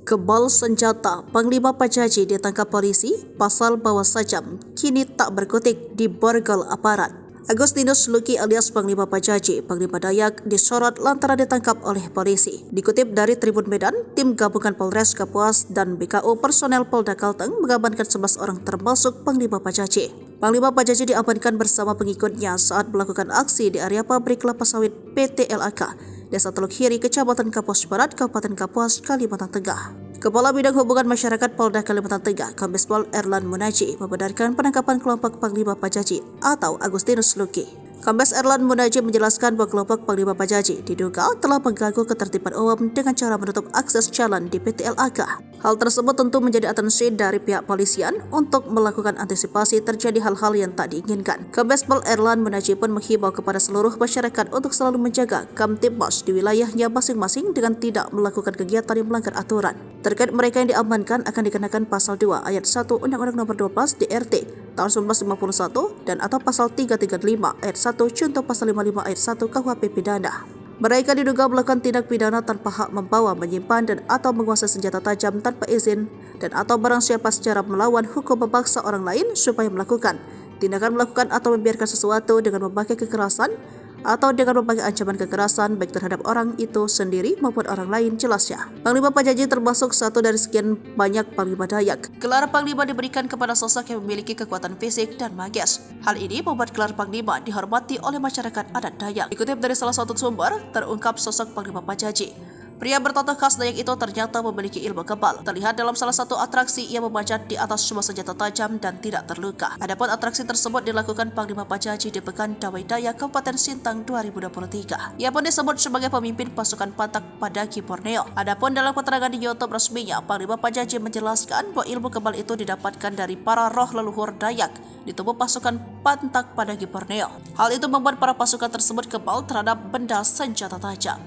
Kebal senjata, Panglima Pajaji ditangkap polisi, pasal bawa sajam, kini tak berkutik di borgol aparat. Agustinus Luki alias Panglima Pajaji, Panglima Dayak, disorot lantaran ditangkap oleh polisi. Dikutip dari Tribun Medan, tim gabungan Polres Kapuas dan BKU personel Polda Kalteng mengamankan 11 orang termasuk Panglima Pajaji. Panglima Pajaji diamankan bersama pengikutnya saat melakukan aksi di area pabrik kelapa sawit PT LAK, Desa Teluk Hiri, Kecamatan Kapuas Barat, Kabupaten Kapuas, Kalimantan Tengah. Kepala Bidang Hubungan Masyarakat Polda Kalimantan Tengah, Kombes Pol Erlan Munaji, membenarkan penangkapan kelompok Panglima Pajaji atau Agustinus Luki. Kombes Erlan Munaji menjelaskan bahwa kelompok Panglima Pajaji diduga telah mengganggu ketertiban umum dengan cara menutup akses jalan di PT LAK. Hal tersebut tentu menjadi atensi dari pihak polisian untuk melakukan antisipasi terjadi hal-hal yang tak diinginkan. Kombes Pol Erlan Munaji pun menghimbau kepada seluruh masyarakat untuk selalu menjaga Kamtibmas di wilayahnya masing-masing dengan tidak melakukan kegiatan yang melanggar aturan. Terkait mereka yang diamankan akan dikenakan pasal 2 ayat 1 Undang-Undang Nomor 12 DRT tahun 1951 dan atau pasal 335 ayat 1 contoh pasal 55 ayat 1 KUHP pidana. Mereka diduga melakukan tindak pidana tanpa hak membawa, menyimpan dan atau menguasai senjata tajam tanpa izin dan atau barang siapa secara melawan hukum memaksa orang lain supaya melakukan tindakan melakukan atau membiarkan sesuatu dengan memakai kekerasan atau dengan memakai ancaman kekerasan baik terhadap orang itu sendiri maupun orang lain, jelasnya. Panglima Pajaji termasuk satu dari sekian banyak Panglima Dayak. Gelar Panglima diberikan kepada sosok yang memiliki kekuatan fisik dan magis. Hal ini membuat gelar Panglima dihormati oleh masyarakat adat Dayak. Dikutip dari salah satu sumber, terungkap sosok Panglima Pajaji. Pria bertotoh khas Dayak itu ternyata memiliki ilmu kebal. Terlihat dalam salah satu atraksi ia memanjat di atas sebuah senjata tajam dan tidak terluka. Adapun atraksi tersebut dilakukan Panglima Pajaji di Pekan Dawai Dayak, Kabupaten Sintang 2023. Ia pun disebut sebagai pemimpin pasukan Pantak Padagi Borneo. Adapun dalam keterangan di YouTube resminya, Panglima Pajaji menjelaskan bahwa ilmu kebal itu didapatkan dari para roh leluhur Dayak di tubuh pasukan Pantak Padagi Borneo. Hal itu membuat para pasukan tersebut kebal terhadap benda senjata tajam.